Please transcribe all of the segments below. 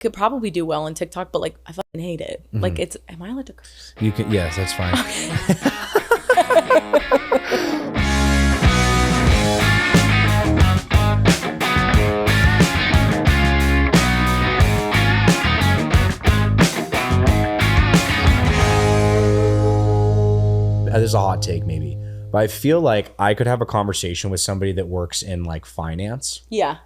could probably do well on TikTok, but like I fucking hate it. Like am I allowed to curse? You can, yes, that's fine. This is a hot take maybe, but I feel like I could have a conversation with somebody that works in like finance. Yeah.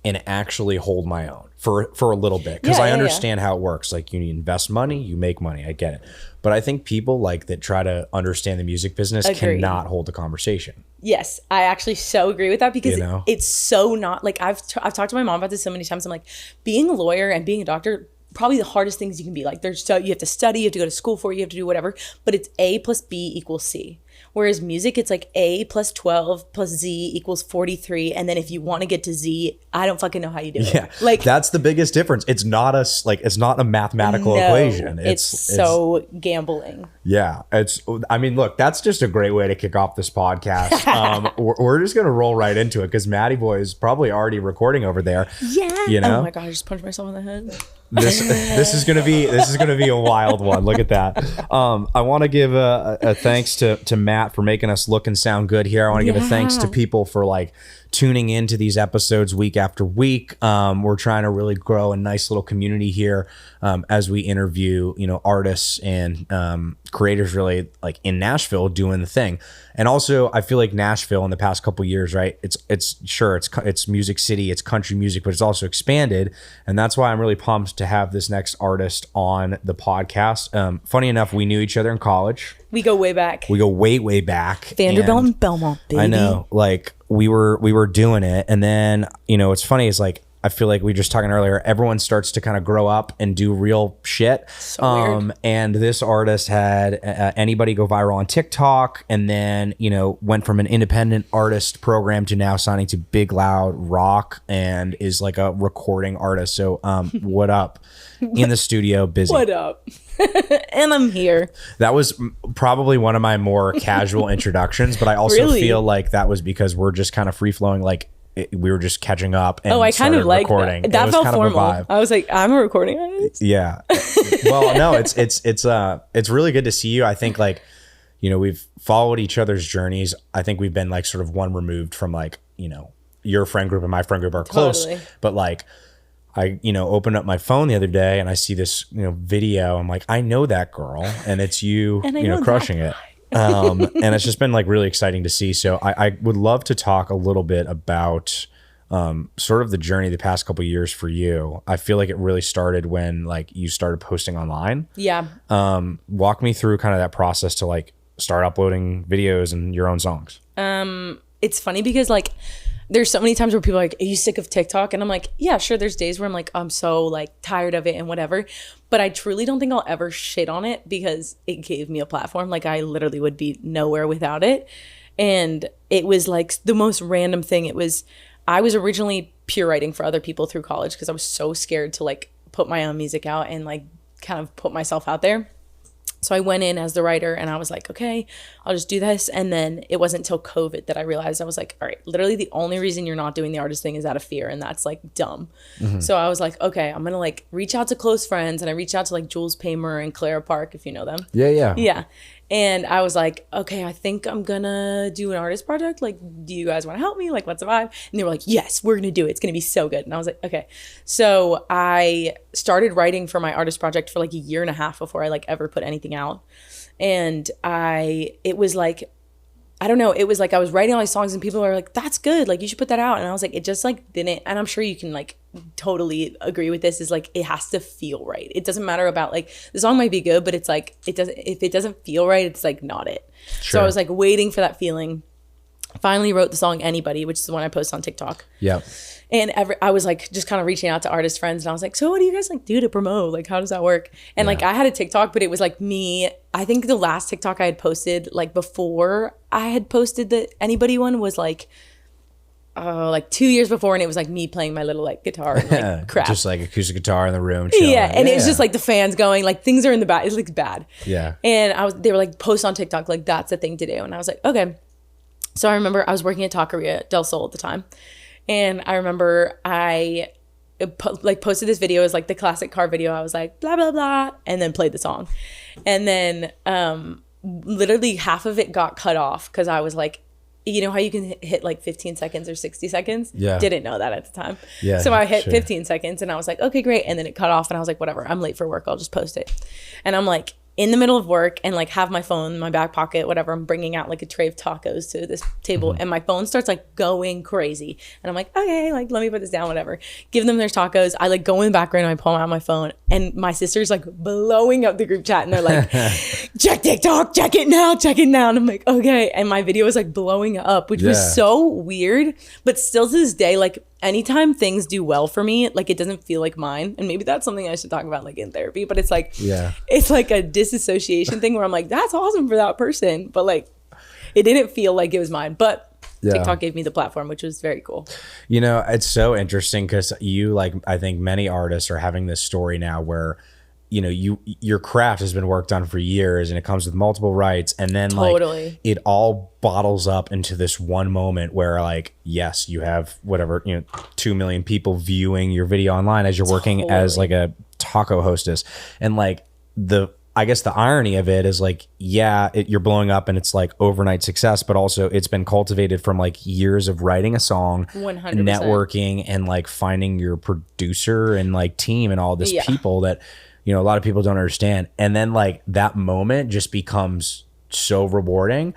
And actually hold my own for a little bit, because I understand how it works. Like, you invest money, you make money. I get it. But I think people like that try to understand the music business cannot hold the conversation. Yes, I actually so agree with that, because it's so not like I've talked to my mom about this so many times. I'm like, being a lawyer and being a doctor, probably the hardest things you can be. Like, you have to study, you have to go to school for it, you have to do whatever, but it's A plus B equals C. Whereas music, it's like A plus 12 plus Z equals 43. And then if you want to get to Z, I don't fucking know how you do it. Yeah, like that's the biggest difference. It's not a mathematical equation. It's so gambling. Yeah, I mean, look, that's just a great way to kick off this podcast. We're just gonna roll right into it, because Maddie Boy is probably already recording over there. Yeah. Oh my god, I just punched myself in the head. This is gonna be a wild one. Look at that. I want to give a thanks to Matt for making us look and sound good here. I want to give a thanks to people for like tuning into these episodes week after week. We're trying to really grow a nice little community here as we interview, artists and creators really like in Nashville doing the thing. And also I feel like Nashville in the past couple of years, right? It's Music City, it's country music, but it's also expanded. And that's why I'm really pumped to have this next artist on the podcast. Funny enough, we knew each other in college. We go way back. We go way back. Vanderbilt and Belmont, baby. I know, like we were doing it. And then, what's funny is like, I feel like we were just talking earlier, everyone starts to kind of grow up and do real shit. So weird. And this artist had anybody go viral on TikTok, and then, went from an independent artist program to now signing to Big Loud Rock, and is like a recording artist. So what up? In the studio, Bizzy. What up? And I'm here. That was probably one of my more casual introductions, but I also feel like that was because we're just kind of free flowing, like we were just catching up. And I kind of like recording. That felt formal. I was like, I'm a recording artist. Yeah. Well, no, it's really good to see you. I think like, we've followed each other's journeys. I think we've been like sort of one removed from like, your friend group and my friend group are close, but like, I, opened up my phone the other day and I see this, video. I'm like, I know that girl, and it's you, crushing it. And it's just been like really exciting to see. So I would love to talk a little bit about sort of the journey the past couple of years for you. I feel like it really started when like you started posting online. Yeah. Walk me through kind of that process to like start uploading videos and your own songs. It's funny because like there's so many times where people are like, are you sick of TikTok? And I'm like, yeah, sure. There's days where I'm like, I'm so like tired of it and whatever. But I truly don't think I'll ever shit on it, because it gave me a platform. Like I literally would be nowhere without it. And it was like the most random thing. I was originally pure writing for other people through college, because I was so scared to like put my own music out and like kind of put myself out there. So I went in as the writer and I was like, okay, I'll just do this. And then it wasn't until COVID that I realized, I was like, all right, literally the only reason you're not doing the artist thing is out of fear. And that's like dumb. Mm-hmm. So I was like, okay, I'm going to like reach out to close friends. And I reached out to like Jules Paymer and Clara Park, if you know them. Yeah. And I was like, okay, I think I'm gonna do an artist project. Like, do you guys want to help me? Like, what's the vibe? And they were like, yes, we're gonna do it. It's gonna be so good. And I was like, okay. So I started writing for my artist project for like a year and a half before I like ever put anything out. And it was like, I don't know, it was like I was writing all these songs and people were like, that's good, like you should put that out. And I was like, it just like didn't. And I'm sure you can like totally agree with this, is like it has to feel right. It doesn't matter about like the song might be good, but it's like if it doesn't feel right, it's like not it. Sure. So I was like waiting for that feeling. Finally wrote the song Anybody, which is the one I post on TikTok. Yeah. And I was like just kind of reaching out to artist friends, and I was like, so what do you guys like do to promote? Like, how does that work? And like I had a TikTok, but it was like me. I think the last TikTok I had posted like before I had posted the Anybody one was like 2 years before, and it was like me playing my little like guitar and, like crap. Just like acoustic guitar in the room chilling. Yeah, and it's just like the fans going like things are in the back. It looks bad. Yeah. And they were like post on TikTok, like that's the thing to do. And I was like, okay. So I remember I was working at Taqueria Del Sol at the time. And I remember I posted this video as like the classic car video. I was like blah blah blah, and then played the song, and then literally half of it got cut off because I was like, you know how you can hit like 15 seconds or 60 seconds? Yeah. Didn't know that at the time. Yeah. So I hit 15 seconds and I was like, okay, great. And then it cut off and I was like, whatever, I'm late for work. I'll just post it. And I'm like in the middle of work and like have my phone in my back pocket, whatever. I'm bringing out like a tray of tacos to this table and my phone starts like going crazy. And I'm like, okay, like let me put this down, whatever. Give them their tacos. I like go in the background and I pull out my phone and my sister's like blowing up the group chat and they're like, check TikTok, check it now. And I'm like, okay. And my video was like blowing up, which was so weird. But still to this day, like anytime things do well for me, like it doesn't feel like mine. And maybe that's something I should talk about like in therapy, but it's like, it's like a disassociation thing where I'm like, that's awesome for that person. But like, it didn't feel like it was mine, but TikTok gave me the platform, which was very cool. You know, it's so interesting because you, like, I think many artists are having this story now where, you know, your craft has been worked on for years and it comes with multiple rights. And then like it all bottles up into this one moment where like, yes, you have whatever, you know, 2 million people viewing your video online as you're working as like a taco hostess. And like I guess the irony of it is like, you're blowing up and it's like overnight success, but also it's been cultivated from like years of writing a song, 100%. Networking and like finding your producer and like team and all this people that, you know, a lot of people don't understand. And then like that moment just becomes so rewarding,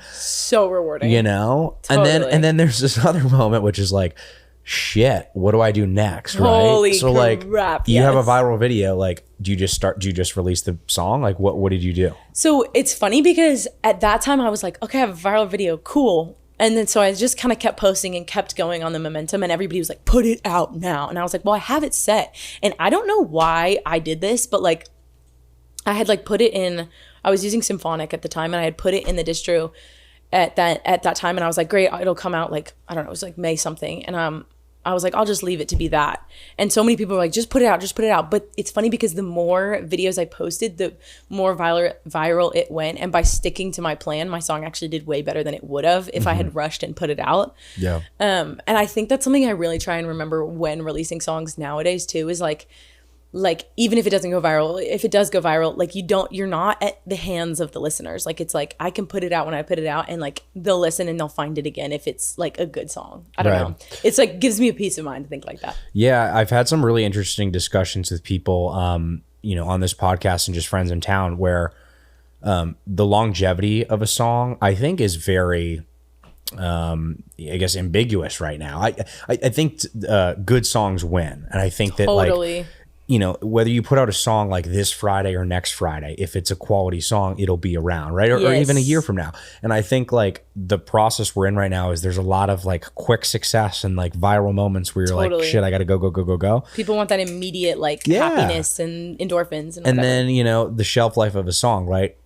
you know? Totally. And then there's this other moment, which is like, shit, what do I do next? Right. Holy so like crap, you have a viral video, like do you just release the song? Like what did you do? So it's funny because at that time I was like, okay, I have a viral video, cool. And then so I just kind of kept posting and kept going on the momentum and everybody was like, put it out now. And I was like, well, I have it set. And I don't know why I did this, but like I had like put it in, I was using Symphonic at the time and I had put it in the distro at that time. And I was like, great, it'll come out like, I don't know, it was like May something. And I was like, I'll just leave it to be that. And so many people were like, just put it out. But it's funny because the more videos I posted, the more viral it went. And by sticking to my plan, my song actually did way better than it would have if I had rushed and put it out. Yeah. And I think that's something I really try and remember when releasing songs nowadays too, is like even if it doesn't go viral, if it does go viral, like you're not at the hands of the listeners. Like it's like I can put it out when I put it out and like they'll listen and they'll find it again if it's like a good song. I don't know. It's like gives me a peace of mind to think like that. Yeah, I've had some really interesting discussions with people you know, on this podcast and just friends in town where the longevity of a song I think is very I guess ambiguous right now. I think good songs win. And I think that like, you know, whether you put out a song like this Friday or next Friday, if it's a quality song, it'll be around, right? Or even a year from now. And I think like the process we're in right now is there's a lot of like quick success and like viral moments where you're like, shit, I got to go. People want that immediate like happiness and endorphins. And then, you know, the shelf life of a song, right?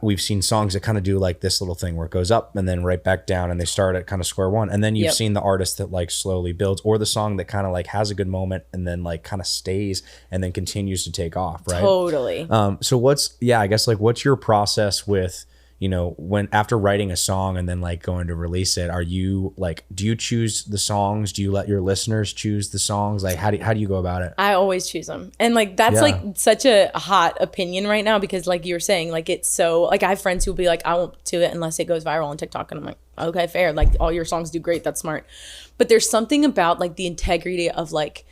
We've seen songs that kind of do like this little thing where it goes up and then right back down and they start at kind of square one. And then you've seen the artist that like slowly builds, or the song that kind of like has a good moment and then like kind of stays and then continues to take off, right? Totally. So I guess like what's your process with, you know, when after writing a song and then like going to release it, are you like, do you choose the songs? Do you let your listeners choose the songs? Like how do you go about it? I always choose them. And like that's like such a hot opinion right now because like you were saying, like it's so like I have friends who will be like, I won't do it unless it goes viral on TikTok. And I'm like, okay, fair. Like all your songs do great. That's smart. But there's something about like the integrity of like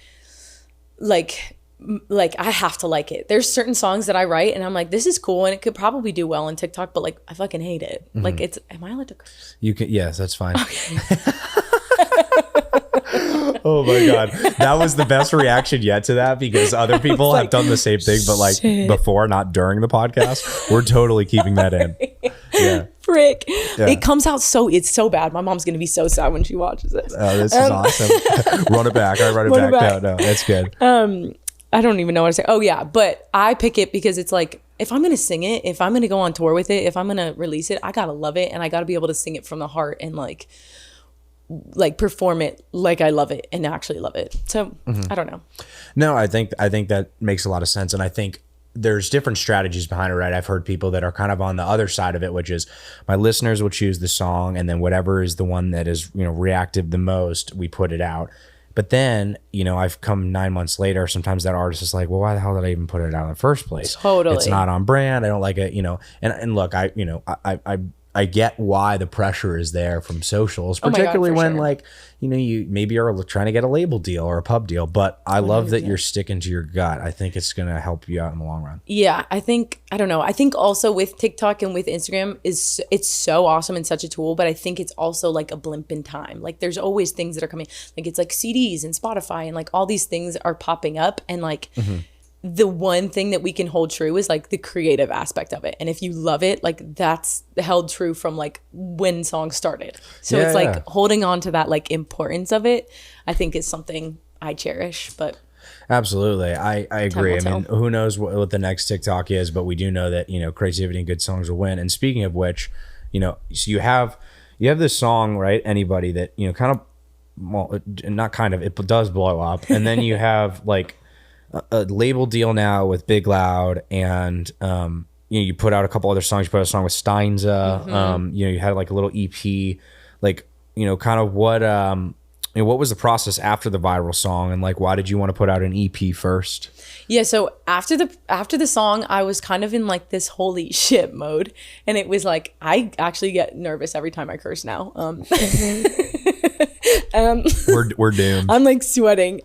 I have to like it. There's certain songs that I write and I'm like, this is cool and it could probably do well on TikTok, but like I fucking hate it. Like it's, am I allowed to curse? You can, yes, that's fine. Okay. Oh my God. That was the best reaction yet to that because other people have done the same thing, but like before, not during the podcast. We're totally keeping that in. Yeah. Frick. Yeah. It comes out it's so bad. My mom's going to be so sad when she watches this. Oh, this is awesome. Run it back. I run it back. No, that's good. I don't even know what to say. Oh yeah, but I pick it because it's like, if I'm going to sing it, if I'm going to go on tour with it, if I'm going to release it, I got to love it and I got to be able to sing it from the heart and like perform it like I love it and actually love it. So I don't know. No, I think that makes a lot of sense. And I think there's different strategies behind it, right? I've heard people that are kind of on the other side of it, which is my listeners will choose the song and then whatever is the one that is, you know, reactive the most, we put it out. But then, I've come 9 months later. Sometimes that artist is like, well, why the hell did I even put it out in the first place? Totally. It's not on brand. I don't like it, and look, I get why the pressure is there from socials, particularly when you maybe are trying to get a label deal or a pub deal, but I love that you're sticking to your gut. I think it's going to help you out in the long run. Yeah. I think also with TikTok and with Instagram it's so awesome and such a tool, but I think it's also like a blimp in time. Like there's always things that are coming, like it's like CDs and Spotify and like all these things are popping up, and like, the one thing that we can hold true is like the creative aspect of it. And if you love it, like that's held true from like when songs started. So it's like holding on to that like importance of it, I think is something I cherish. But absolutely. I agree. I mean, who knows what the next TikTok is, but we do know that, creativity and good songs will win. And speaking of which, so you have this song, right? Anybody that, it does blow up. And then you have like a label deal now with Big Loud, and you put out a couple other songs. You put out a song with Steinza. You had like a little EP, like kind of what was the process after the viral song, and like why did you want to put out an EP first? Yeah, so after the song, I was kind of in like this holy shit mode, and it was like I actually get nervous every time I curse now. We're doomed. I'm like sweating.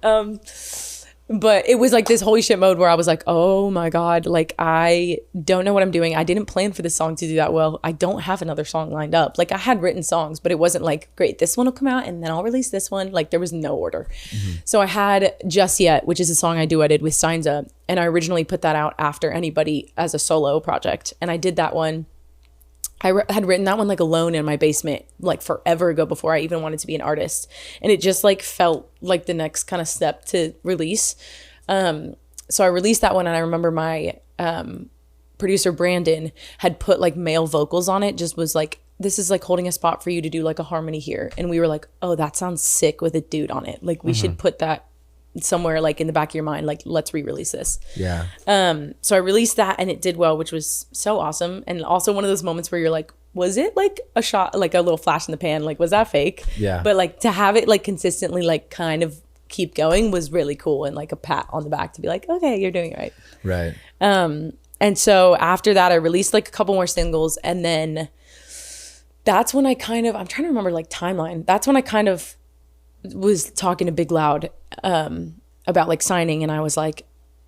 But it was like this holy shit mode where I was like, oh my God, like I don't know what I'm doing. I didn't plan for this song to do that well. I don't have another song lined up. Like I had written songs, but it wasn't like, great, this one will come out and then I'll release this one. Like there was no order. So I had Just Yet, which is a song I duetted with Steinza. And I originally put that out after Anybody as a solo project. And I did that one. I had written that one like alone in my basement like forever ago before I even wanted to be an artist. And it just like felt like the next kind of step to release. So I released that one, and I remember my producer Brandon had put like male vocals on it, just was like, this is like holding a spot for you to do like a harmony here. And we were like, oh, that sounds sick with a dude on it. Like we should put that somewhere like in the back of your mind, like let's re-release this. Yeah. So I released that, and it did well, which was so awesome. And also one of those moments where you're like, was it like a shot, like a little flash in the pan, like was that fake? Yeah. But like to have it like consistently like kind of keep going was really cool, and like a pat on the back to be like, okay, you're doing it right. And so after that I released like a couple more singles, and then that's when I'm trying to remember like timeline. That's when I kind of was talking to Big Loud about like signing, and I was like,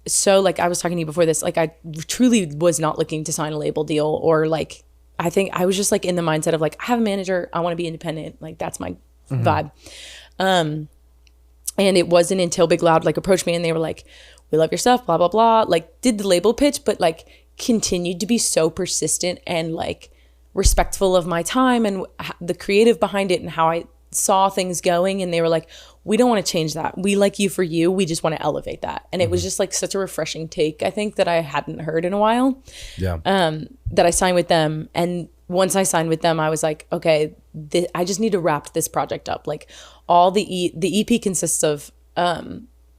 so like I was talking to you before this, like I truly was not looking to sign a label deal, or like I think I was just like in the mindset of like, I have a manager, I want to be independent, like that's my vibe. And it wasn't until Big Loud like approached me and they were like, we love your stuff, blah blah blah, like did the label pitch, but like continued to be so persistent and like respectful of my time and the creative behind it and how I saw things going. And they were like, we don't want to change that, we like you for you, we just want to elevate that. And it was just like such a refreshing take, I think, that I hadn't heard in a while. That I signed with them. And once I signed with them, I was like, okay, I just need to wrap this project up. Like all the EP consists of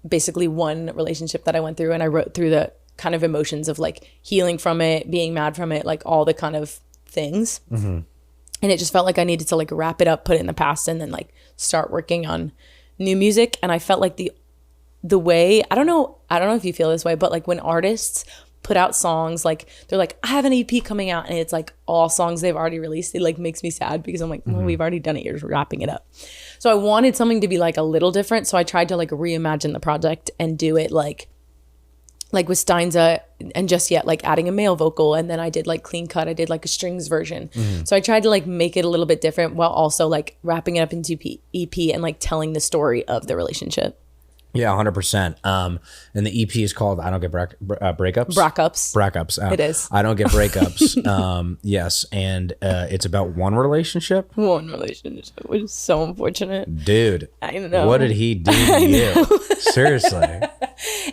basically one relationship that I went through, and I wrote through the kind of emotions of like healing from it, being mad from it, like all the kind of things. And it just felt like I needed to like wrap it up, put it in the past, and then like start working on new music. And I felt like the way, I don't know if you feel this way, but like when artists put out songs, like they're like, I have an EP coming out, and it's like all songs they've already released, it like makes me sad because I'm like, well, we've already done it, you're wrapping it up. So I wanted something to be like a little different. So I tried to like reimagine the project and do it like with Steinza and Just Yet, like adding a male vocal, and then I did like clean cut, I did like a strings version. So I tried to like make it a little bit different while also like wrapping it up into EP and like telling the story of the relationship. Yeah, 100%. And the EP is called I Don't Get Breakups. It is. I Don't Get Breakups. Yes, and it's about one relationship. Which is so unfortunate. Dude, I know. What did he do to you? Seriously.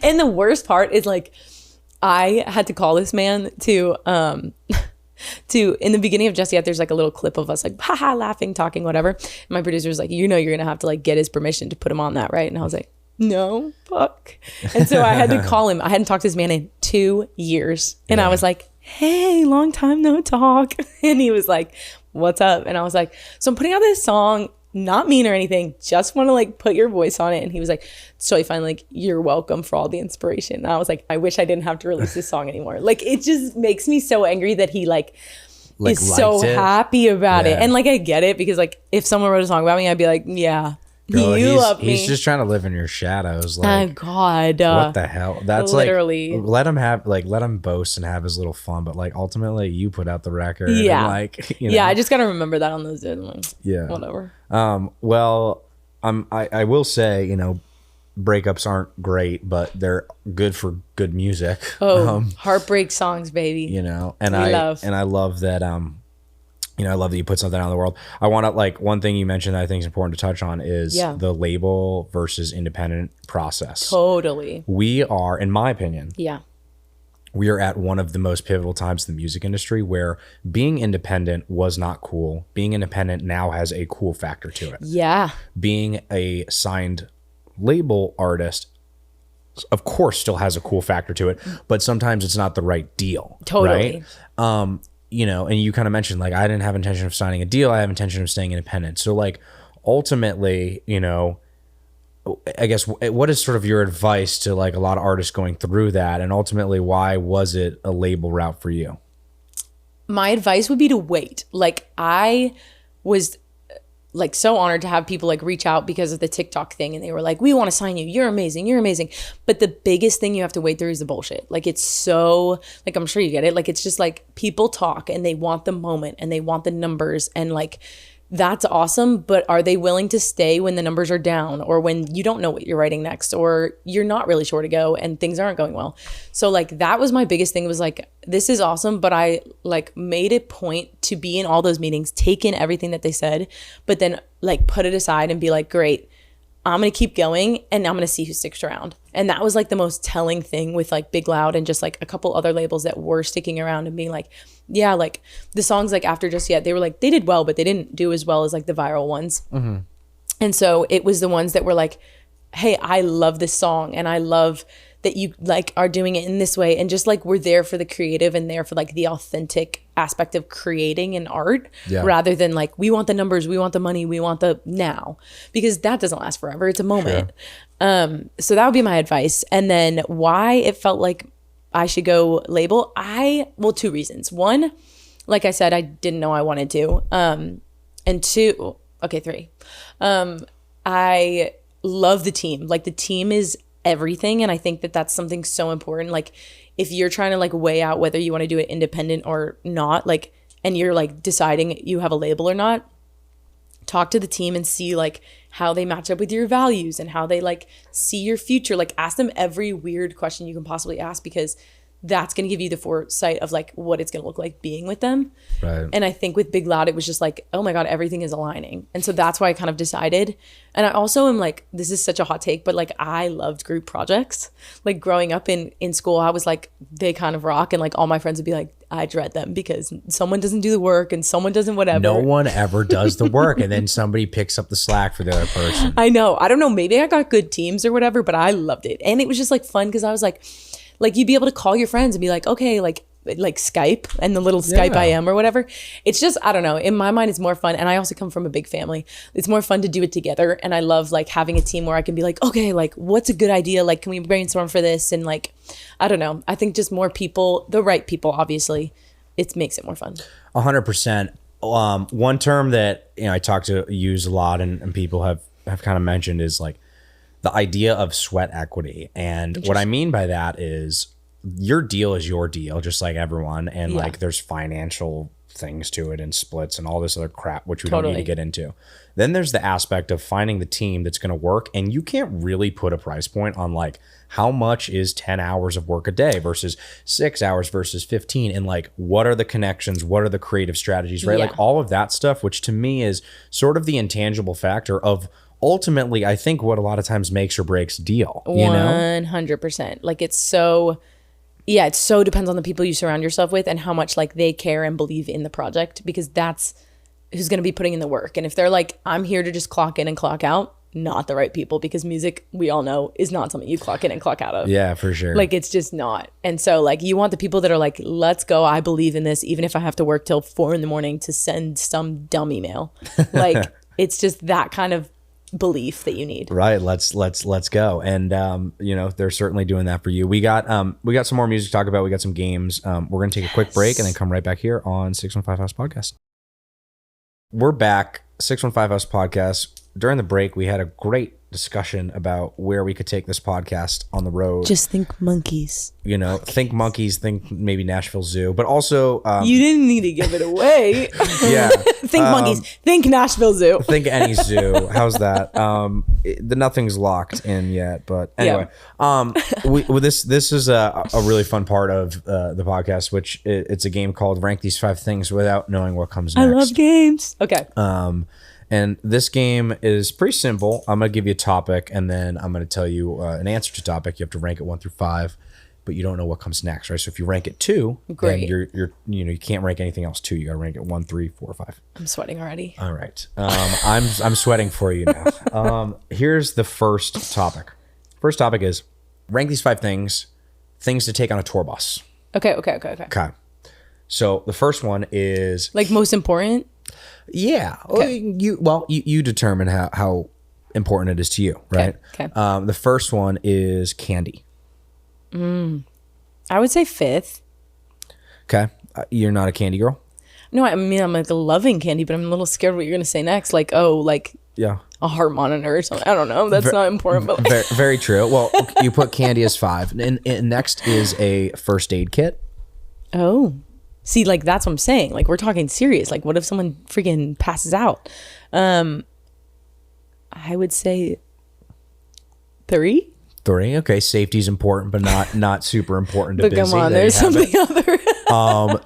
And the worst part is like, I had to call this man to in the beginning of Just Yet, there's like a little clip of us like haha laughing, talking, whatever. And my producer was like, you're gonna have to like get his permission to put him on that, right? And I was like, no, fuck. And so I had to call him. I hadn't talked to this man in 2 years. And I was like, hey, long time no talk. And he was like, what's up? And I was like, so I'm putting out this song. not mean or anything, just want to like put your voice on it. And he was like, it's totally fine. Like, you're welcome for all the inspiration. And I was like, I wish I didn't have to release this song anymore. Like, it just makes me so angry that he like is so happy about it. And like, I get it, because like if someone wrote a song about me, I'd be like, yeah, Girl, you love me. He's just trying to live in your shadows. Like, oh God, what the hell? That's literally, like, let him boast and have his little fun, but like ultimately you put out the record. Yeah, and like, you know. Yeah, I just gotta remember that on those days. Like, yeah, whatever. Well, I will say, you know, breakups aren't great, but they're good for good music. Oh, heartbreak songs, baby. You know, and I love that. You know, I love that you put something out in the world. I want to, like, one thing you mentioned that I think is important to touch on is the label versus independent process. Totally. We are, in my opinion, we are at one of the most pivotal times in the music industry where being independent was not cool. Being independent now has a cool factor to it. Yeah. Being a signed label artist, of course, still has a cool factor to it, but sometimes it's not the right deal. Totally. Right? You know, and you kind of mentioned, like, I didn't have intention of signing a deal. I have intention of staying independent. So, like, ultimately, you know, I guess, what is sort of your advice to, like, a lot of artists going through that? And ultimately, why was it a label route for you? My advice would be to wait. Like, I was like so honored to have people like reach out because of the TikTok thing, and they were like, we want to sign you, you're amazing. But the biggest thing you have to wait through is the bullshit. Like, it's so, like, I'm sure you get it, like, it's just like people talk and they want the moment and they want the numbers, and like, that's awesome, but are they willing to stay when the numbers are down, or when you don't know what you're writing next, or you're not really sure to go and things aren't going well? So like, that was my biggest thing, was like, this is awesome, but I like made a point to be in all those meetings, take in everything that they said, but then like put it aside and be like, great, I'm going to keep going and I'm going to see who sticks around. And that was like the most telling thing with like Big Loud and just like a couple other labels that were sticking around and being like, yeah, like the songs like After Just Yet, they were like, they did well, but they didn't do as well as like the viral ones. Mm-hmm. And so it was the ones that were like, hey, I love this song and I love that you like are doing it in this way, and just like we're there for the creative and there for like the authentic aspect of creating an art, rather than like, we want the numbers, we want the money, we want the now, because that doesn't last forever. It's a moment. Sure. So that would be my advice. And then why it felt like I should go label, well, two reasons. One, like I said, I didn't know I wanted to. And two, okay, three. I love the team. Like, the team is everything, and I think that that's something so important. Like, if you're trying to like weigh out whether you want to do it independent or not, like, and you're like deciding you have a label or not, talk to the team and see like how they match up with your values and how they like see your future. Like, ask them every weird question you can possibly ask, because that's going to give you the foresight of like what it's going to look like being with them. Right. And I think with Big Loud, it was just like, oh my God, everything is aligning. And so that's why I kind of decided. And I also am like, this is such a hot take, but like, I loved group projects. Like, growing up in school, I was like, they kind of rock. And like, all my friends would be like, I dread them because someone doesn't do the work and someone doesn't whatever. No one ever does the work, and then somebody picks up the slack for the other person. I know. I don't know. Maybe I got good teams or whatever, but I loved it. And it was just like fun, because I was like you'd be able to call your friends and be like, okay, like Skype and the little Skype IM or whatever. It's just, I don't know. In my mind, it's more fun. And I also come from a big family. It's more fun to do it together. And I love like having a team where I can be like, okay, like what's a good idea? Like, can we brainstorm for this? And like, I don't know. I think just more people, the right people, obviously, it makes it more fun. 100%. One term that, you know, I use a lot and people have kind of mentioned is like the idea of sweat equity. And what I mean by that is your deal is your deal, just like everyone. And like, there's financial things to it and splits and all this other crap, which we don't need to get into. Then there's the aspect of finding the team that's going to work. And you can't really put a price point on like, how much is 10 hours of work a day versus 6 hours versus 15? And like, what are the connections? What are the creative strategies, right? Like all of that stuff, which to me is sort of the intangible factor of ultimately, I think, what a lot of times makes or breaks a deal. 100%. Like, it's so, it so depends on the people you surround yourself with and how much like they care and believe in the project, because that's who's going to be putting in the work. And if they're like, I'm here to just clock in and clock out, not the right people, because music, we all know, is not something you clock in and clock out of. Yeah, for sure. Like, it's just not. And so like, you want the people that are like, let's go, I believe in this, even if I have to work till 4 a.m. to send some dumb email. Like, It's just that kind of belief that you need. Right. Let's go. And they're certainly doing that for you. We got some more music to talk about. We got some games. We're gonna take a quick break and then come right back here on 615 House Podcast. We're back. 615 House Podcast. During the break, we had a great discussion about where we could take this podcast on the road. Just think monkeys. Think monkeys, think maybe Nashville Zoo, but also you didn't need to give it away. Yeah. Think monkeys, think Nashville Zoo. Think any zoo. How's that? Nothing's locked in yet, but anyway. This is a really fun part of the podcast, which it's a game called Rank These 5 Things Without Knowing What Comes Next. I love games. Okay. And this game is pretty simple. I'm going to give you a topic, and then I'm going to tell you an answer to topic. You have to rank it 1 through 5, but you don't know what comes next, right? So if you rank it 2, great. Then you can't rank anything else 2. You got to rank it 1, 3, 4, 5. I'm sweating already. All right. I'm sweating for you now. Here's the first topic. First topic is rank these 5 things to take on a tour bus. Okay. Okay. So the first one is like most important. Yeah. Okay. You determine how important it is to you, right? Okay. The first one is candy. I would say 5th. Okay. You're not a candy girl? No, I mean, I'm like loving candy, but I'm a little scared what you're going to say next. Like, a heart monitor or something. I don't know. That's not important. But very, very true. Well, you put candy as 5. And next is a first aid kit. Oh. See, like, that's what I'm saying. Like, we're talking serious. Like, what if someone freaking passes out? I would say 3. 3. Okay. Safety is important, but not super important to But Bizzy. come on, there's something other.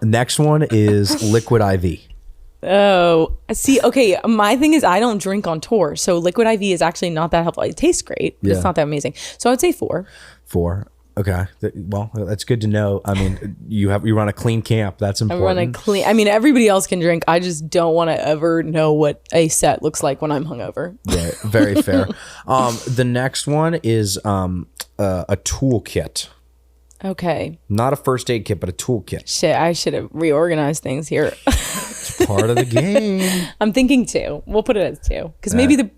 Next one is liquid IV. Oh, see, okay. My thing is I don't drink on tour. So liquid IV is actually not that helpful. It tastes great, but it's not that amazing. So I would say 4. 4. Okay. Well, that's good to know. I mean, you run a clean camp. That's important. Everybody else can drink. I just don't want to ever know what a set looks like when I'm hungover. Right. Very fair. The next one is a toolkit. Okay. Not a first aid kit, but a toolkit. Shit, I should have reorganized things here. It's part of the game. I'm thinking 2. We'll put it as 2 because maybe the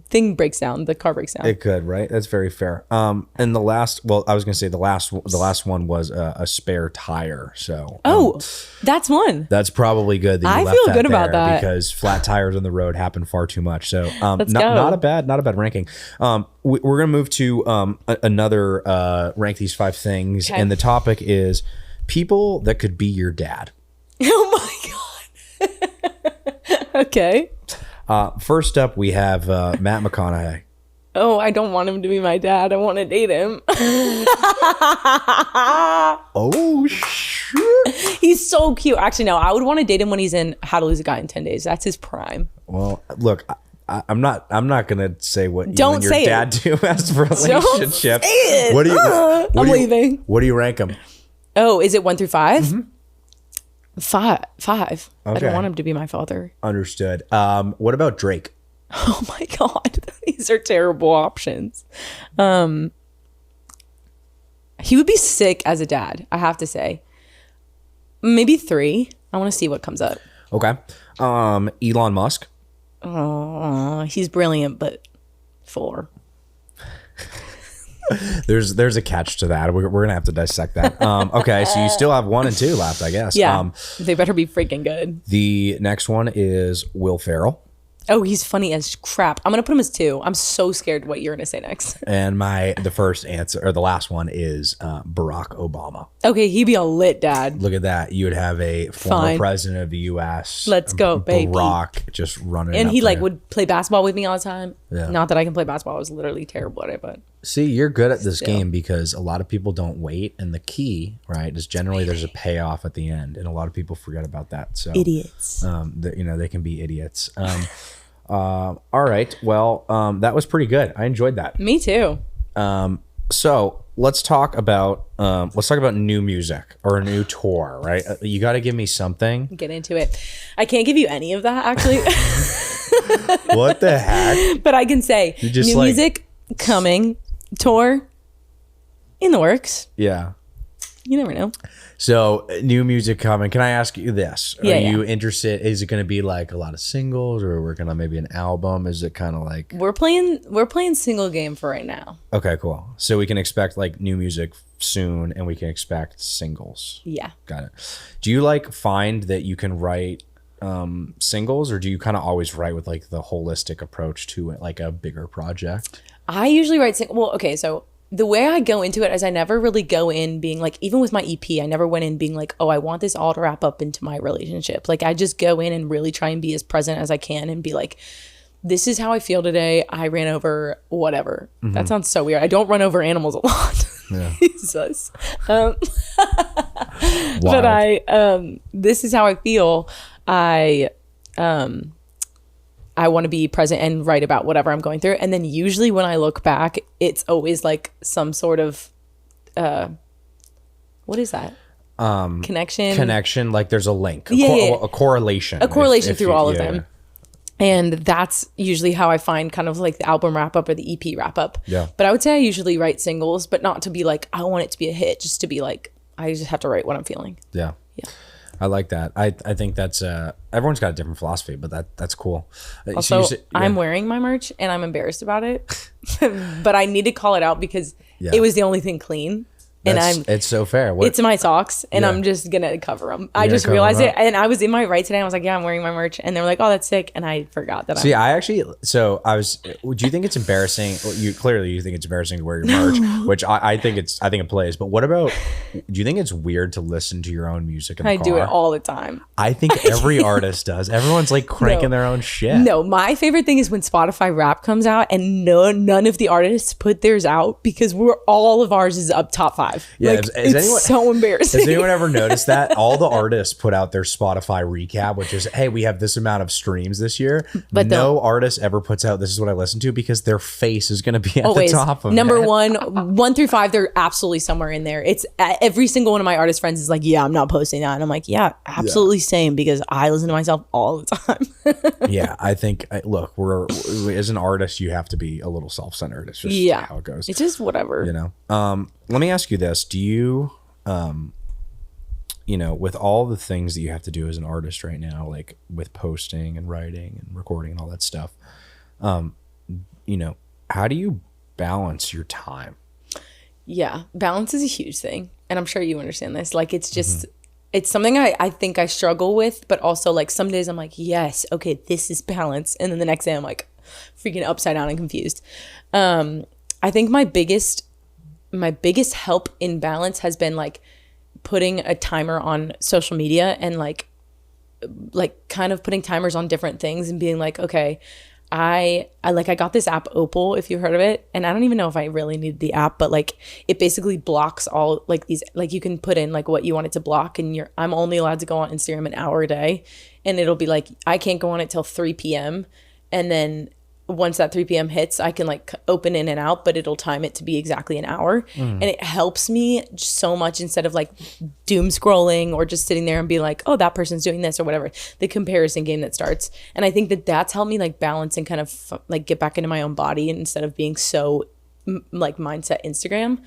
thing breaks down, the car breaks down. It could, right? That's very fair. And the last, I was gonna say the last one was a spare tire. So that's one. That's probably good. That you left feel good about that because flat tires on the road happen far too much. So Let's go. not a bad ranking. We're gonna move to another rank these 5 things, and the topic is people that could be your dad. Oh my god. Okay. First up, we have Matt McConaughey. Oh, I don't want him to be my dad. I want to date him. Oh, shit. He's so cute. Actually, no, I would want to date him when he's in How to Lose a Guy in 10 Days. That's his prime. Well, look, I'm not gonna say what don't you and your say dad do as a relationship. Don't say it. What do you? I'm leaving. What do you rank him? Oh, is it 1 through 5? Mm-hmm. 5. I Okay. don't want him to be my father. Understood. What about Drake? Oh my god, these are terrible options. He would be sick as a dad, I have to say. Maybe 3. I want to see what comes up. Okay. Elon Musk. Oh, he's brilliant, but 4. There's a catch to that. We're gonna have to dissect that. Okay, so you still have 1 and 2 left, I guess. Yeah, they better be freaking good. The next one is Will Ferrell. Oh, he's funny as crap. I'm gonna put him as 2. I'm so scared what you're gonna say next. And the first answer, or the last one, is Barack Obama. Okay, he'd be a lit dad. Look at that. You would have a former president of the U.S. Let's go, baby. Barack just running. And he there. would play basketball with me all the time. Yeah. Not that I can play basketball. I was literally terrible at it, but. See, you're good at this game because a lot of people don't wait. And the key, right, is generally there's a payoff at the end. And a lot of people forget about that. So idiots. They can be idiots. All right. Well, that was pretty good. I enjoyed that. Me too. So let's talk about new music or a new tour, right? You got to give me something. Get into it. I can't give you any of that actually. What the heck? But I can say new music coming, tour in the works. Yeah. You never know. So new music coming. Can I ask you this? Are Yeah, you interested? Is it going to be like a lot of singles, or we're gonna maybe an album? Is it kind of like We're playing single game for right now. okay, cool. So we can expect like new music soon, and we can expect singles. Yeah. Got it. Do you like find that you can write singles, or do you kind of always write with like the holistic approach to it, like a bigger project? I usually write well, okay, so the way I go into it is I never really go in being like, even with my EP, I never went in being like, oh, I want this all to wrap up into my relationship. Like I just go in and really try and be as present as I can and be like, this is how I feel today. I ran over whatever. That sounds so weird. I don't run over animals a lot. Yeah. Jesus. But this is how I feel. I want to be present and write about whatever I'm going through. And then usually when I look back, it's always like some sort of, what is that? Connection. Like there's a link, a correlation. A correlation through all of them. And that's usually how I find kind of like the album wrap up or the EP wrap up. Yeah. But I would say I usually write singles, but not to be like, I want it to be a hit, just to be like, I just have to write what I'm feeling. Yeah. Yeah. I like that. I think that's everyone's got a different philosophy, but that's cool. Also, I'm wearing my merch and I'm embarrassed about it, but I need to call it out because it was the only thing clean. It's so fair. It's my socks, and I'm just gonna cover them. I just realized it, and I was in my right today. And I was like, "Yeah, I'm wearing my merch," and they were like, "Oh, that's sick," and I forgot that. See, I actually, so I was. Do you think it's embarrassing? Well, you think it's embarrassing to wear your merch, which I think it plays. But what about? Do you think it's weird to listen to your own music in the car? I do it all the time. I think every artist does. Everyone's like cranking their own shit. No, my favorite thing is when Spotify Rap comes out and none of the artists put theirs out because all of ours is up top 5. Yeah. Like, it's so embarrassing. Has anyone ever noticed that? All the artists put out their Spotify recap, which is, hey, we have this amount of streams this year. But no artist ever puts out, this is what I listen to, because their face is going to be at the top of number it. 1 through 5, they're absolutely somewhere in there. It's every single one of my artist friends is like, yeah, I'm not posting that. And I'm like, yeah, absolutely same, because I listen to myself all the time. Yeah, I think, look, we're as an artist, you have to be a little self-centered. It's just how it goes. It's just whatever. You know? Let me ask you this. Do you, with all the things that you have to do as an artist right now, like with posting and writing and recording and all that stuff, how do you balance your time? Yeah, balance is a huge thing. And I'm sure you understand this. Like, it's just, it's something I think I struggle with, but also like some days I'm like, yes, okay, this is balance. And then the next day I'm like freaking upside down and confused. I think my biggest help in balance has been like putting a timer on social media and like kind of putting timers on different things and being like, okay, I got this app Opal, if you've heard of it, and I don't even know if I really need the app, but like it basically blocks all like these, like you can put in like what you want it to block, and I'm only allowed to go on Instagram an hour a day, and it'll be like I can't go on it till 3 p.m. and then once that 3 p.m. hits, I can like open in and out, but it'll time it to be exactly an hour. And it helps me so much instead of like doom scrolling or just sitting there and be like, oh, that person's doing this or whatever, the comparison game that starts. And I think that's helped me like balance and kind of like get back into my own body instead of being so like mindset Instagram.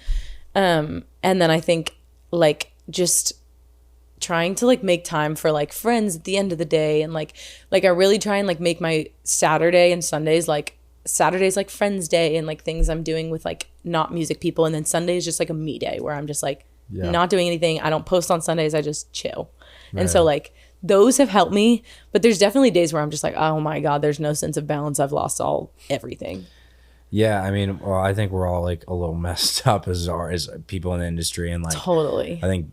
And then I think like just trying to like make time for like friends at the end of the day, and like I really try and like make my Saturday and Sundays like friends day and like things I'm doing with like not music people, and then Sunday is just like a me day where I'm just like not doing anything. I don't post on Sundays, I just chill. And so like those have helped me, but there's definitely days where I'm just like, oh my god, there's no sense of balance, I've lost everything. Yeah, I mean, well, I think we're all like a little messed up as people in the industry, and like totally. I think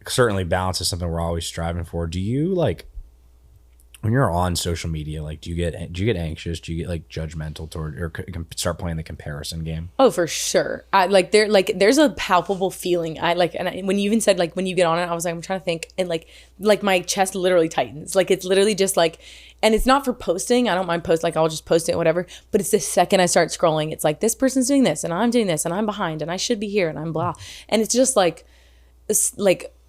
certainly balance is something we're always striving for. Do you like when you're on social media, like do you get anxious? Do you get like judgmental toward, or start playing the comparison game? Oh, for sure. There's a palpable feeling. When you even said like when you get on it, I was like, I'm trying to think, and like my chest literally tightens. Like it's literally just like. And it's not for posting. I don't mind post, like I'll just post it, whatever. But it's the second I start scrolling, it's like this person's doing this and I'm doing this and I'm behind and I should be here and I'm blah. And it's just like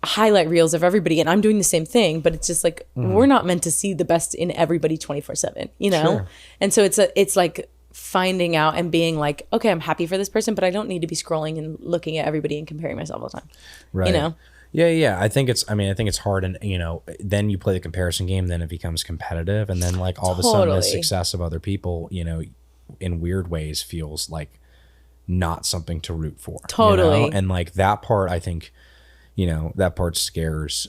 highlight reels of everybody, and I'm doing the same thing, but it's just like we're not meant to see the best in everybody 24/7, you know? Sure. And so it's like finding out and being like, okay, I'm happy for this person, but I don't need to be scrolling and looking at everybody and comparing myself all the time. Right. You know? Yeah. I think it's hard, and then you play the comparison game, then it becomes competitive, and then like all of a sudden the success of other people, in weird ways feels like not something to root for. Totally. And like that part, I think, that part scares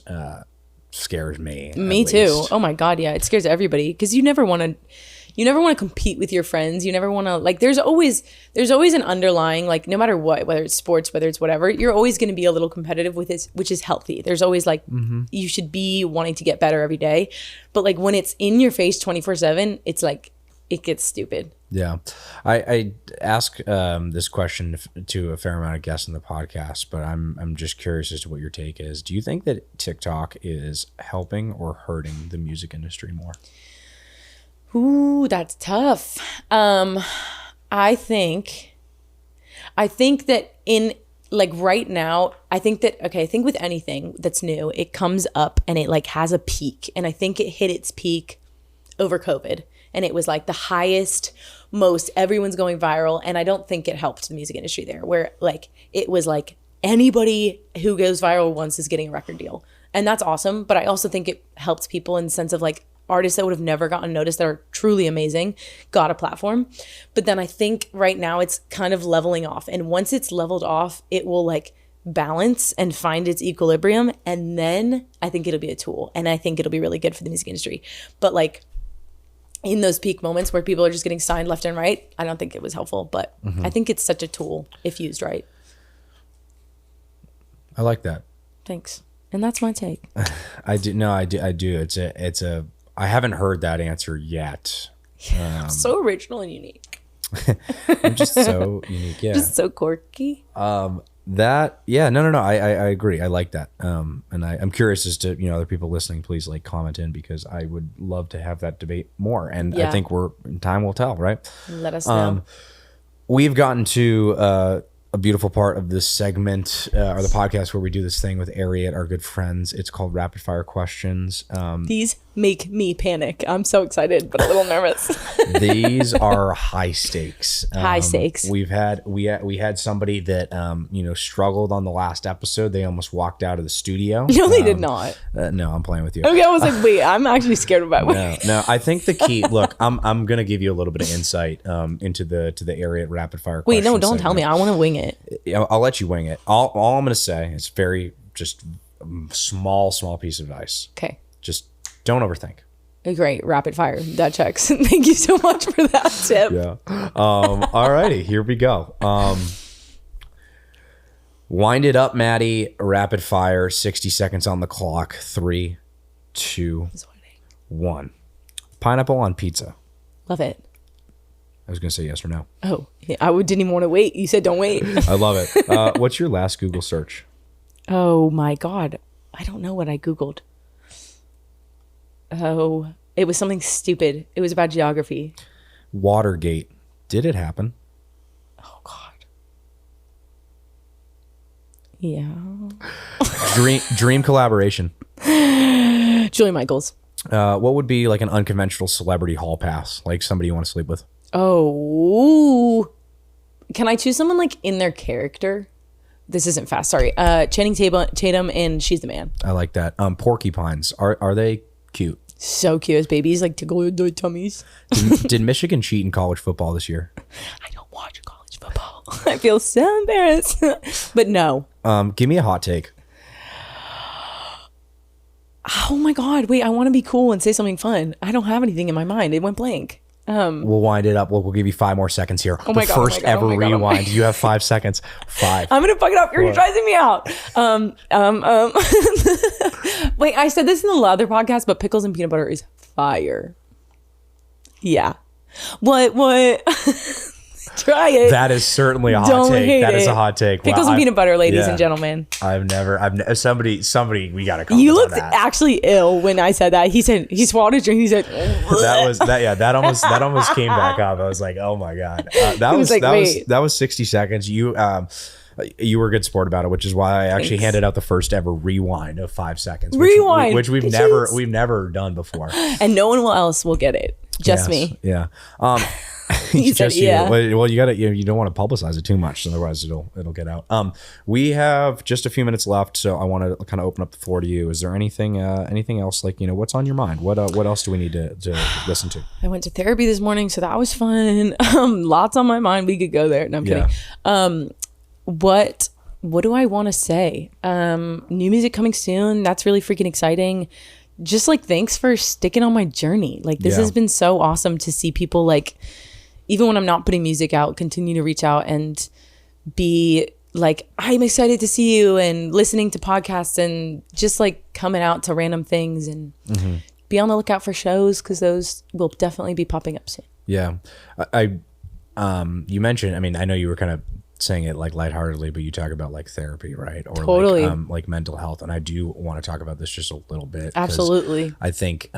me. Me too. Oh my God. Yeah. It scares everybody because you never want to compete with your friends. You never want to, like, there's always an underlying, like, no matter what, whether it's sports, whether it's whatever, you're always going to be a little competitive with it, which is healthy. There's always like, you should be wanting to get better every day. But like when it's in your face 24/7, it's like, it gets stupid. Yeah. I ask this question to a fair amount of guests in the podcast, but I'm just curious as to what your take is. Do you think that TikTok is helping or hurting the music industry more? Ooh, that's tough. I think that in like right now, I think with anything that's new, it comes up and it like has a peak. And I think it hit its peak over COVID. And it was like the highest, most, everyone's going viral. And I don't think it helped the music industry there, where like it was like anybody who goes viral once is getting a record deal. And that's awesome. But I also think it helps people in the sense of like artists that would have never gotten noticed that are truly amazing got a platform. But then I think right now it's kind of leveling off. And once it's leveled off, it will like balance and find its equilibrium. And then I think it'll be a tool. And I think it'll be really good for the music industry. But like, in those peak moments where people are just getting signed left and right, I don't think it was helpful, but I think it's such a tool if used right. I like that. Thanks. And that's my take. I do. I haven't heard that answer yet. So original and unique. I'm just so unique. Yeah. Just so quirky. I agree. I like that. And I'm curious as to, other people listening, please like comment in, because I would love to have that debate more. And I think time will tell, right? Let us know. We've gotten to a beautiful part of this segment or the podcast where we do this thing with Ariat, our good friends. It's called Rapid Fire Questions. These make me panic. I'm so excited, but a little nervous. These are high stakes. High stakes. We had somebody that struggled on the last episode. They almost walked out of the studio. No, they did not. No, I'm playing with you. Okay, I was like, wait, I'm actually scared about it. No. I think the key. Look, I'm gonna give you a little bit of insight into the Ariat Rapid Fire. Wait, no, don't tell me. I want to wing it. I'll let you wing it. All I'm gonna say is very just small piece of advice. Okay. Just don't overthink. Great. Rapid fire. That checks. Thank you so much for that tip. Yeah. All righty. Here we go. Wind it up, Maddie. Rapid fire. 60 seconds on the clock. 3, 2, 1. Pineapple on pizza. Love it. I was going to say yes or no. Oh, yeah, didn't even want to wait. You said don't wait. I love it. What's your last Google search? Oh my God. I don't know what I Googled. Oh, it was something stupid. It was about geography. Watergate. Did it happen? Oh God. Yeah. Dream collaboration. Julia Michaels. What would be like an unconventional celebrity hall pass? Like somebody you want to sleep with? Oh. Can I choose someone like in their character? This isn't fast. Sorry. Channing Tatum and She's the Man. I like that. Porcupines. Are they cute? So cute as babies, like tickle their tummies. Did Michigan cheat in college football this year? I don't watch college football. I feel so embarrassed. But no. Give me a hot take. Oh my God. Wait, I want to be cool and say something fun. I don't have anything in my mind. It went blank. We'll wind it up. We'll give you 5 more seconds here. Oh my God, first ever rewind. You have 5 seconds. 5. I'm gonna fuck it up. You're stressing me out. Wait, I said this in the other podcast, but pickles and peanut butter is fire. Yeah. What? Try it. That is certainly a hot Don't take. hate That is it. a hot take. Pickles and peanut butter, ladies and gentlemen. I've never, somebody, we gotta comment You on looked that. actually ill when I said that. He said, he swallowed his drink. He said, that almost came back up. I was like, oh my God. That was 60 seconds. You were a good sport about it, which is why I actually handed out the first ever rewind of 5 seconds. Which we've never done before. And no one else will get it. Just me. Yeah. You said, yeah. Well, you gotta, you don't want to publicize it too much, otherwise it'll get out. We have just a few minutes left, so I want to kind of open up the floor to you. Is there anything else, like, what's on your mind? What else do we need to listen to? I went to therapy this morning, so that was fun. Lots on my mind. We could go there. No, I'm kidding. What do I want to say? New music coming soon. That's really freaking exciting. Just like, thanks for sticking on my journey. Like, this has been so awesome to see people, like, even when I'm not putting music out, continue to reach out and be like, I'm excited to see you, and listening to podcasts and just like coming out to random things, and be on the lookout for shows, because those will definitely be popping up soon. Yeah. You mentioned, I mean, I know you were kind of saying it like lightheartedly, but you talk about like therapy, right? Or totally. like mental health. And I do want to talk about this just a little bit. Absolutely. I think,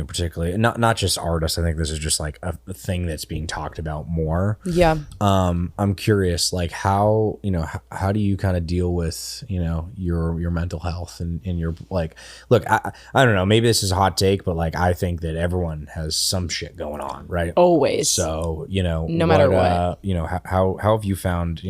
particularly not just artists. I think this is just like a thing that's being talked about more. Yeah. I'm curious, like, how do you kind of deal with, your mental health and your, like, look, I don't know, maybe this is a hot take, but like, I think that everyone has some shit going on, right? Always. So, no matter what, how have you found,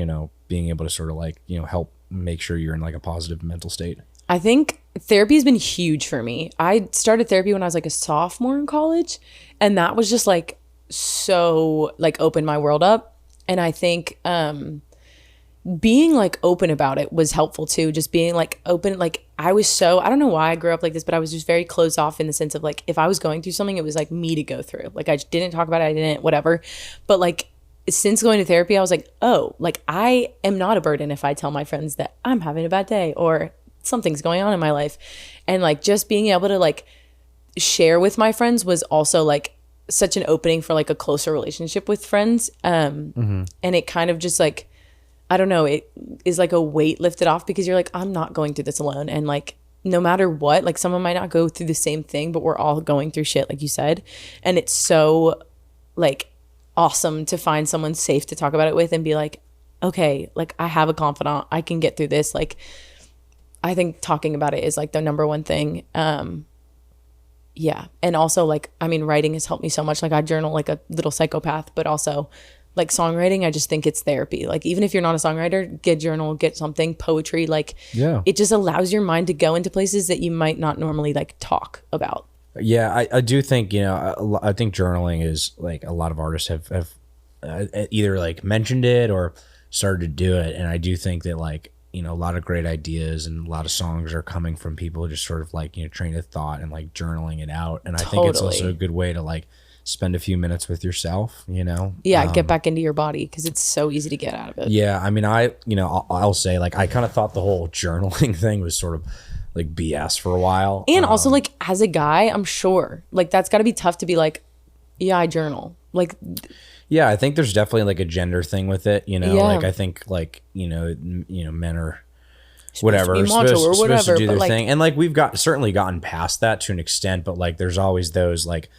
being able to sort of like, help make sure you're in like a positive mental state? I think therapy has been huge for me. I started therapy when I was like a sophomore in college, and that was just like so like opened my world up. And I think being like open about it was helpful too. Just being like open, like I don't know why I grew up like this, but I was just very closed off in the sense of like, if I was going through something, it was like me to go through. Like I didn't talk about it, I didn't whatever. But like since going to therapy, I was like, oh, like I am not a burden if I tell my friends that I'm having a bad day or something's going on in my life. And like just being able to like share with my friends was also like such an opening for like a closer relationship with friends. And it kind of just like, I don't know, it is like a weight lifted off, because you're like, I'm not going through this alone. And like, no matter what, like someone might not go through the same thing, but we're all going through shit, like you said. And it's so like awesome to find someone safe to talk about it with and be like, okay, like I have a confidant, I can get through this. Like, I think talking about it is like the number one thing. Yeah. And also like, I mean, writing has helped me so much. Like I journal like a little psychopath, but also like songwriting, I just think it's therapy. Like even if you're not a songwriter, get journal, get something, poetry, like it just allows your mind to go into places that you might not normally like talk about. Yeah. I do think, I think journaling is like, a lot of artists have either like mentioned it or started to do it. And I do think that like, a lot of great ideas and a lot of songs are coming from people just sort of like, train of thought and like journaling it out. And I think it's also a good way to like spend a few minutes with yourself, Yeah, get back into your body, because it's so easy to get out of it. Yeah, I mean, I'll say like I kind of thought the whole journaling thing was sort of like BS for a while. And also like as a guy, I'm sure like that's got to be tough to be like, yeah, I journal. Like yeah, I think there's definitely like a gender thing with it, like I think like, men are whatever, supposed to do their thing. And like we've certainly gotten past that to an extent, but like there's always those like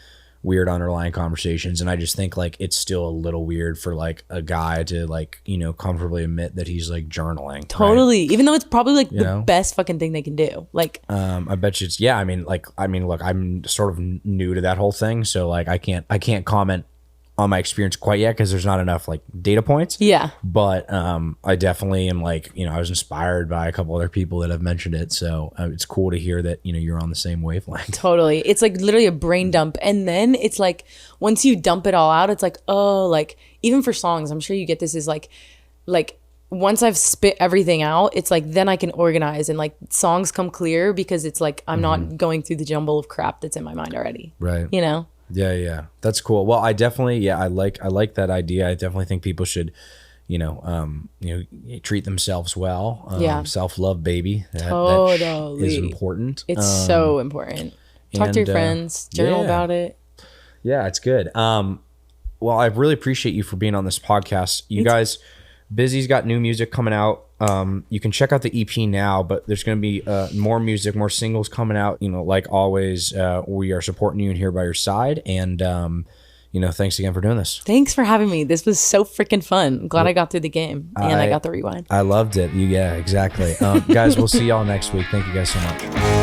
weird underlying conversations. And I just think like it's still a little weird for like a guy to like, comfortably admit that he's like journaling. Totally. Right? Even though it's probably like the best fucking thing they can do. Like, I bet you it's, I mean, look, I'm sort of new to that whole thing. So like, I can't comment on my experience quite yet, because there's not enough like data points. Yeah. But I definitely am like, I was inspired by a couple other people that have mentioned it. So it's cool to hear that, you're on the same wavelength. Totally. It's like literally a brain dump. And then it's like, once you dump it all out, it's like, oh, like even for songs, I'm sure you get this, is like once I've spit everything out, it's like, then I can organize and like songs come clear, because it's like, I'm not going through the jumble of crap that's in my mind already. Right. Yeah. That's cool. Well, I definitely, I like that idea. I definitely think people should, treat themselves well. Self-love, baby. That is important. It's so important. Talk to your friends, journal about it. Yeah, it's good. Well, I really appreciate you for being on this podcast. You guys, Bizzy's got new music coming out. You can check out the EP now, but there's going to be more music, more singles coming out. Like always, we are supporting you and here by your side. And, thanks again for doing this. Thanks for having me. This was so freaking fun. I'm glad I got through the game and I got the rewind. I loved it. Yeah, exactly. Guys, we'll see y'all next week. Thank you guys so much.